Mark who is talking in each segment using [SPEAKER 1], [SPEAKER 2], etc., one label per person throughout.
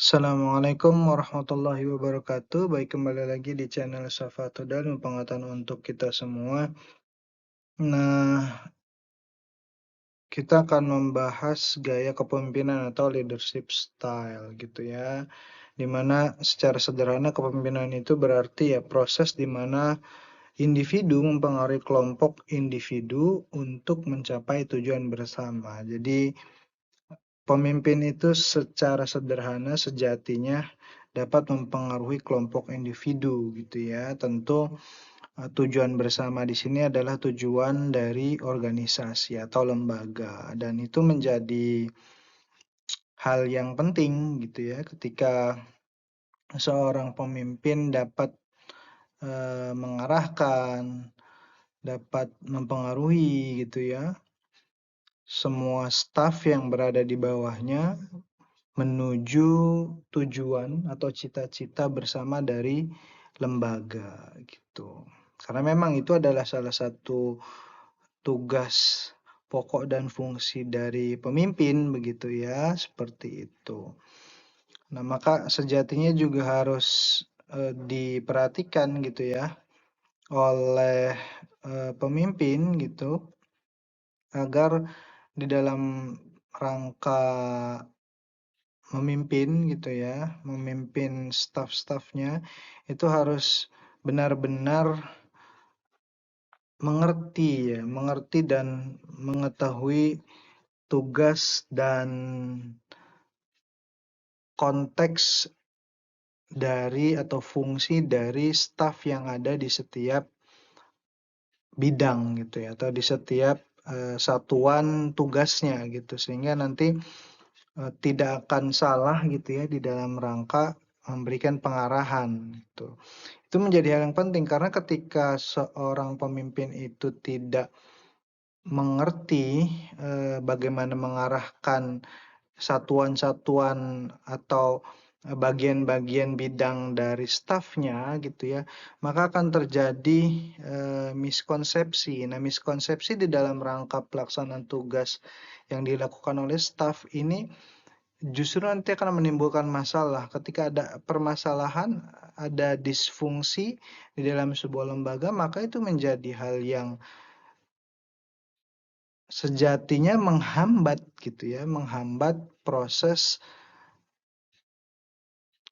[SPEAKER 1] Assalamualaikum warahmatullahi wabarakatuh. Baik, kembali lagi di channel Safatul dan pengetahuan untuk kita semua. Nah, kita akan membahas gaya kepemimpinan atau leadership style gitu ya. Di mana secara sederhana kepemimpinan itu berarti ya proses di mana individu mempengaruhi kelompok individu untuk mencapai tujuan bersama. Jadi, pemimpin itu secara sederhana sejatinya dapat mempengaruhi kelompok individu gitu ya. Tentu, tujuan bersama di sini adalah tujuan dari organisasi atau lembaga dan itu menjadi hal yang penting gitu ya ketika seorang pemimpin dapat, mengarahkan, dapat mempengaruhi gitu ya, semua staf yang berada di bawahnya menuju tujuan atau cita-cita bersama dari lembaga gitu. Karena memang itu adalah salah satu tugas pokok dan fungsi dari pemimpin begitu ya, seperti itu. Nah, maka sejatinya juga harus, diperhatikan gitu ya oleh, pemimpin gitu agar di dalam rangka memimpin gitu ya, memimpin staf-stafnya itu harus benar-benar mengerti dan mengetahui tugas dan konteks dari atau fungsi dari staf yang ada di setiap bidang gitu ya, atau di setiap, satuan tugasnya gitu. Sehingga nanti, tidak akan salah gitu ya di dalam rangka memberikan pengarahan gitu. Itu menjadi hal yang penting karena ketika seorang pemimpin itu tidak mengerti, bagaimana mengarahkan satuan-satuan atau, bagian-bagian bidang dari stafnya gitu ya, maka akan terjadi, miskonsepsi. Nah, miskonsepsi di dalam rangka pelaksanaan tugas yang dilakukan oleh staf ini justru nanti akan menimbulkan masalah. Ketika ada permasalahan, ada disfungsi di dalam sebuah lembaga, maka itu menjadi hal yang sejatinya menghambat gitu ya, menghambat proses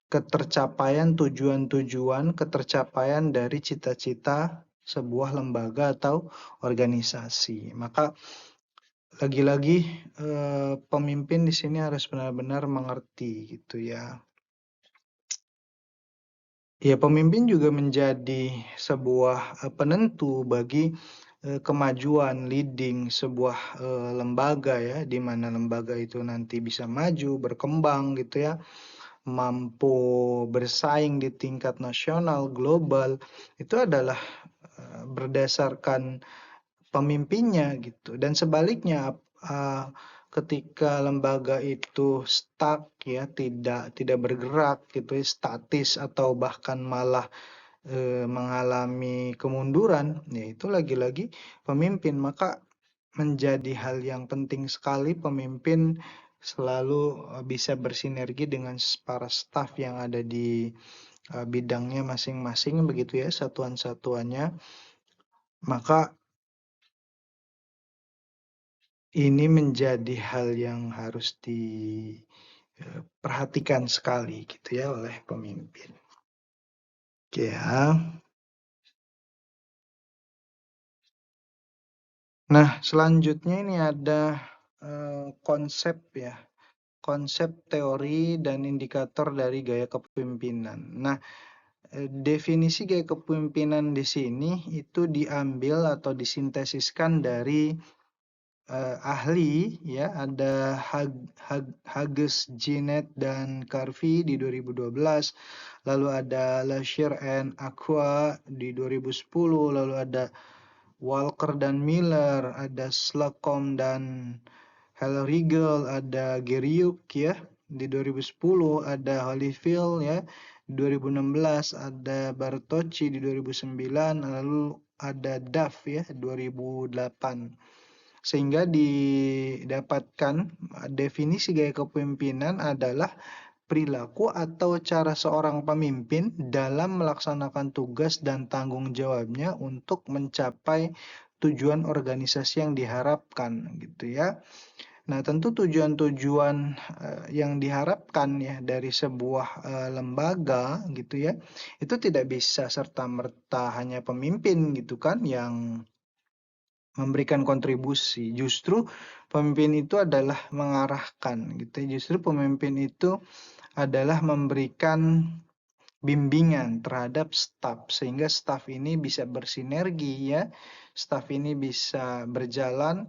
[SPEAKER 1] ketercapaian tujuan-tujuan, ketercapaian dari cita-cita sebuah lembaga atau organisasi. Maka lagi-lagi, pemimpin di sini harus benar-benar mengerti gitu ya. Ya, pemimpin juga menjadi sebuah, penentu bagi, kemajuan leading sebuah, lembaga ya, di mana lembaga itu nanti bisa maju, berkembang gitu ya, mampu bersaing di tingkat nasional, global, itu adalah, berdasarkan pemimpinnya gitu. Dan sebaliknya, ketika lembaga itu stuck ya, tidak bergerak gitu ya, statis atau bahkan malah, mengalami kemunduran, ya itu lagi-lagi pemimpin. Maka menjadi hal yang penting sekali pemimpin selalu, bisa bersinergi dengan para staf yang ada di, bidangnya masing-masing begitu ya, satuan-satuannya. Maka ini menjadi hal yang harus diperhatikan sekali gitu ya oleh pemimpin. Ya. Nah, selanjutnya ini ada, konsep ya, konsep teori dan indikator dari gaya kepemimpinan. Nah, definisi gaya kepemimpinan di sini itu diambil atau disintesiskan dari, ahli ya, ada Hughes, Jeanette, dan Carvey di 2012, lalu ada Lasher and Aqua di 2010, lalu ada Walker dan Miller, ada Slocum dan Hellriegel, ada Geriuk ya di 2010, ada Holyfield ya di 2016, ada Bartocci di 2009, lalu ada Duff ya 2008. Sehingga didapatkan definisi gaya kepemimpinan adalah perilaku atau cara seorang pemimpin dalam melaksanakan tugas dan tanggung jawabnya untuk mencapai tujuan organisasi yang diharapkan gitu ya. Nah, tentu tujuan-tujuan yang diharapkan ya dari sebuah lembaga gitu ya, itu tidak bisa serta-merta hanya pemimpin gitu kan yang memberikan kontribusi. Justru pemimpin itu adalah mengarahkan gitu. Justru pemimpin itu adalah memberikan bimbingan terhadap staf sehingga staf ini bisa bersinergi ya. Staf ini bisa berjalan,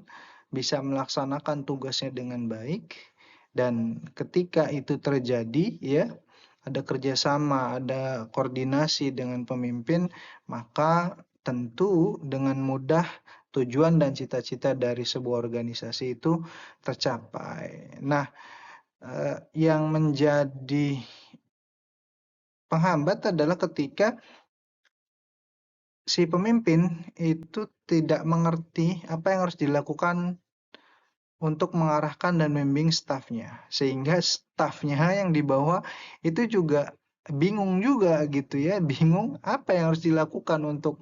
[SPEAKER 1] bisa melaksanakan tugasnya dengan baik dan ketika itu terjadi ya, ada kerjasama, ada koordinasi dengan pemimpin, maka tentu dengan mudah tujuan dan cita-cita dari sebuah organisasi itu tercapai. Nah, yang menjadi penghambat adalah ketika si pemimpin itu tidak mengerti apa yang harus dilakukan untuk mengarahkan dan membimbing stafnya, sehingga stafnya yang di bawah itu juga bingung juga gitu ya, bingung apa yang harus dilakukan untuk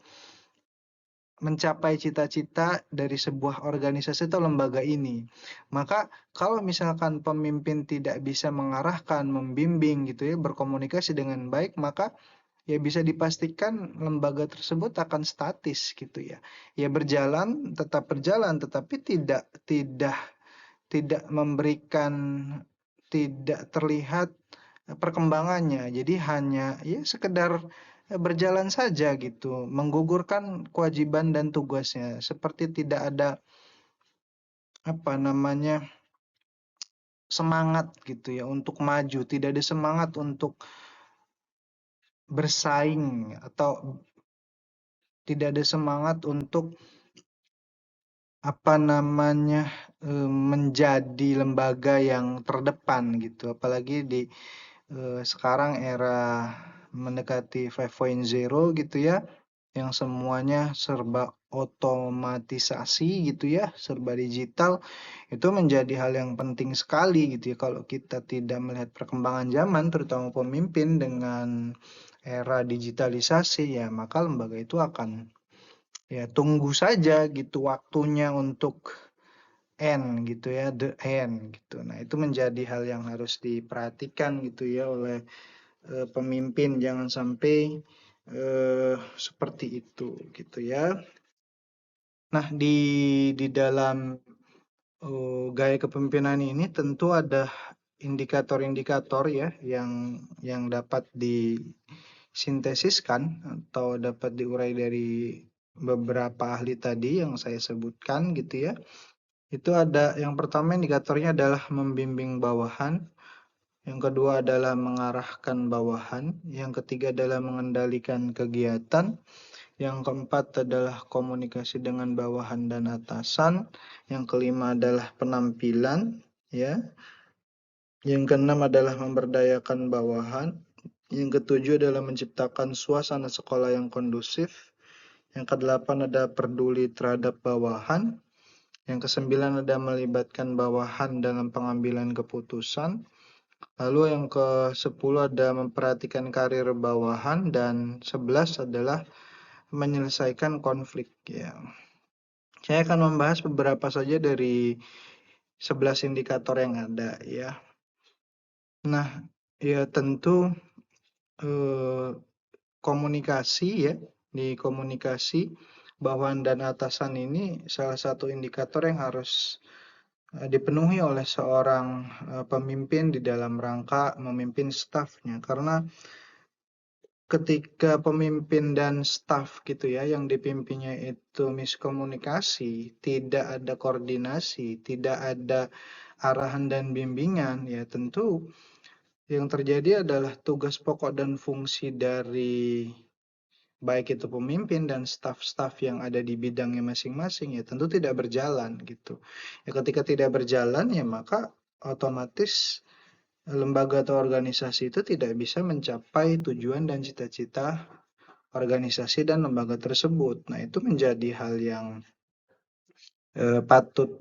[SPEAKER 1] mencapai cita-cita dari sebuah organisasi atau lembaga ini. Maka kalau misalkan pemimpin tidak bisa mengarahkan, membimbing gitu ya, berkomunikasi dengan baik, maka ya bisa dipastikan lembaga tersebut akan statis gitu ya. Ya berjalan, tetap berjalan, tetapi tidak memberikan, tidak terlihat perkembangannya. Jadi hanya ya sekedar berjalan saja gitu, menggugurkan kewajiban dan tugasnya, seperti tidak ada apa namanya semangat gitu ya untuk maju, tidak ada semangat untuk bersaing atau tidak ada semangat untuk apa namanya menjadi lembaga yang terdepan gitu, apalagi di sekarang era mendekati 5.0 gitu ya, yang semuanya serba otomatisasi gitu ya, serba digital, itu menjadi hal yang penting sekali gitu ya. Kalau kita tidak melihat perkembangan zaman, terutama pemimpin dengan era digitalisasi ya, maka lembaga itu akan ya tunggu saja gitu waktunya untuk end gitu ya, the end gitu. Nah, itu menjadi hal yang harus diperhatikan gitu ya oleh pemimpin, jangan sampai seperti itu gitu ya. Nah, di dalam gaya kepemimpinan ini tentu ada indikator-indikator ya yang dapat disintesiskan atau dapat diurai dari beberapa ahli tadi yang saya sebutkan gitu ya. Itu ada yang pertama indikatornya adalah membimbing bawahan, yang kedua adalah mengarahkan bawahan, yang ketiga adalah mengendalikan kegiatan, yang keempat adalah komunikasi dengan bawahan dan atasan, yang kelima adalah penampilan, ya. Yang keenam adalah memberdayakan bawahan, yang ketujuh adalah menciptakan suasana sekolah yang kondusif, yang kedelapan ada peduli terhadap bawahan, yang kesembilan ada melibatkan bawahan dalam pengambilan keputusan. Lalu yang ke-10 ada memperhatikan karir bawahan dan 11 adalah menyelesaikan konflik ya. Saya akan membahas beberapa saja dari 11 indikator yang ada ya. Nah, ya tentu komunikasi ya. Di komunikasi bawahan dan atasan ini salah satu indikator yang harus dipenuhi oleh seorang pemimpin di dalam rangka memimpin stafnya, karena ketika pemimpin dan staf gitu ya yang dipimpinnya itu miskomunikasi, tidak ada koordinasi, tidak ada arahan dan bimbingan, ya tentu yang terjadi adalah tugas pokok dan fungsi dari baik itu pemimpin dan staf-staf yang ada di bidangnya masing-masing ya tentu tidak berjalan gitu. Ya ketika tidak berjalan ya maka otomatis lembaga atau organisasi itu tidak bisa mencapai tujuan dan cita-cita organisasi dan lembaga tersebut. Nah, itu menjadi hal yang patut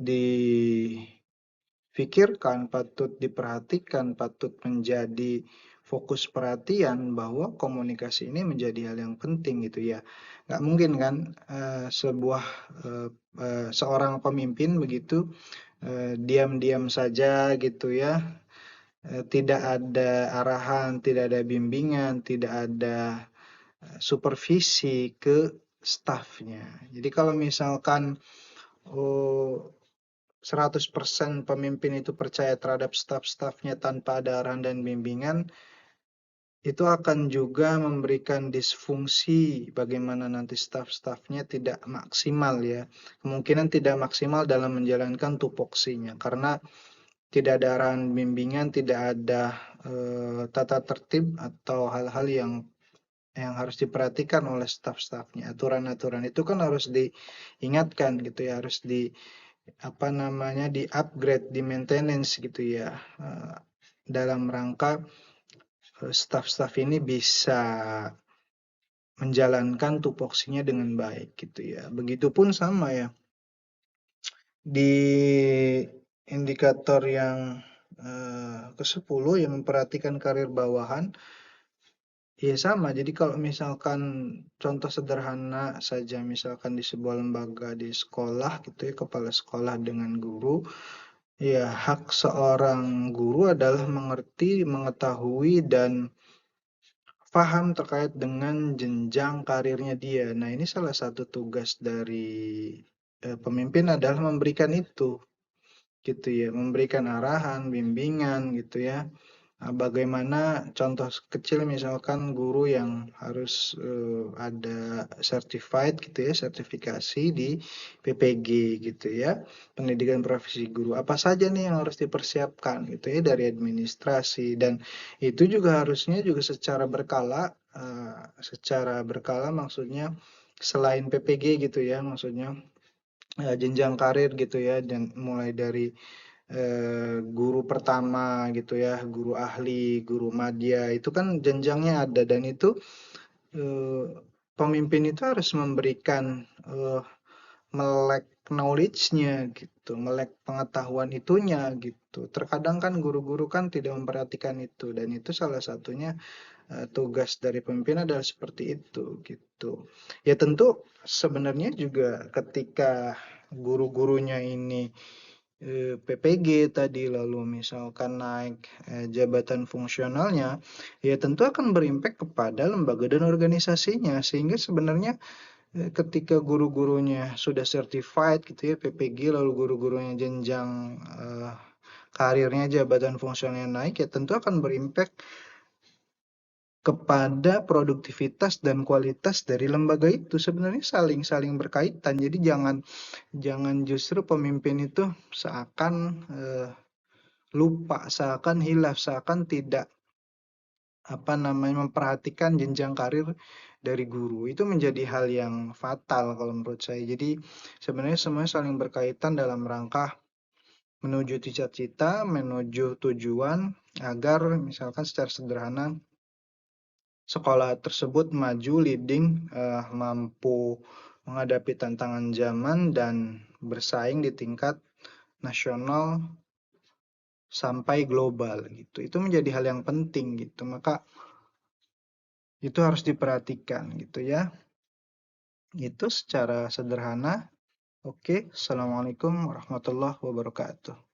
[SPEAKER 1] pikirkan, patut diperhatikan, patut menjadi fokus perhatian bahwa komunikasi ini menjadi hal yang penting gitu ya. Nggak mungkin kan seorang pemimpin begitu diam-diam saja gitu ya, tidak ada arahan, tidak ada bimbingan, tidak ada supervisi ke stafnya. Jadi kalau misalkan 100% pemimpin itu percaya terhadap staf-stafnya tanpa ada arahan dan bimbingan, itu akan juga memberikan disfungsi bagaimana nanti staf-stafnya tidak maksimal ya. Kemungkinan tidak maksimal dalam menjalankan tupoksinya karena tidak ada arahan bimbingan, tidak ada tata tertib atau hal-hal yang harus diperhatikan oleh staf-stafnya. Aturan-aturan itu kan harus diingatkan gitu ya, harus di-upgrade, di-maintenance gitu ya. Dalam rangka staf-staf ini bisa menjalankan tupoksinya dengan baik gitu ya. Begitupun sama ya di indikator yang ke-10 yang memperhatikan karir bawahan, ya sama. Jadi kalau misalkan contoh sederhana saja, misalkan di sebuah lembaga di sekolah gitu ya, kepala sekolah dengan guru, ya hak seorang guru adalah mengerti, mengetahui, dan paham terkait dengan jenjang karirnya dia. Nah, ini salah satu tugas dari pemimpin adalah memberikan itu, gitu ya, memberikan arahan, bimbingan, gitu ya. Bagaimana contoh kecil misalkan guru yang harus ada certified gitu ya, sertifikasi di PPG gitu ya, pendidikan profesi guru. Apa saja nih yang harus dipersiapkan gitu ya dari administrasi, dan itu juga harusnya juga secara berkala maksudnya selain PPG gitu ya, maksudnya jenjang karir gitu ya, dan mulai dari guru pertama gitu ya, guru ahli, guru madya, itu kan jenjangnya ada, dan itu eh, pemimpin itu harus memberikan melek knowledge-nya gitu, melek pengetahuan itunya gitu. Terkadang kan guru-guru kan tidak memperhatikan itu, dan itu salah satunya tugas dari pemimpin adalah seperti itu gitu. Ya tentu sebenarnya juga ketika guru-gurunya ini PPG tadi, lalu misalkan naik jabatan fungsionalnya, ya tentu akan berimpact kepada lembaga dan organisasinya, sehingga sebenarnya ketika guru-gurunya sudah certified gitu ya PPG, lalu guru-gurunya jenjang karirnya, jabatan fungsionalnya naik, ya tentu akan berimpact kepada produktivitas dan kualitas dari lembaga itu. Sebenarnya saling berkaitan. Jadi jangan justru pemimpin itu seakan lupa, seakan hilaf, seakan tidak memperhatikan jenjang karir dari guru. Itu menjadi hal yang fatal kalau menurut saya. Jadi sebenarnya semuanya saling berkaitan dalam rangka menuju cita-cita, menuju tujuan, agar misalkan secara sederhana sekolah tersebut maju, leading, mampu menghadapi tantangan zaman dan bersaing di tingkat nasional sampai global gitu. Itu menjadi hal yang penting gitu. Maka itu harus diperhatikan gitu ya. Itu secara sederhana. Oke, Assalamualaikum warahmatullahi wabarakatuh.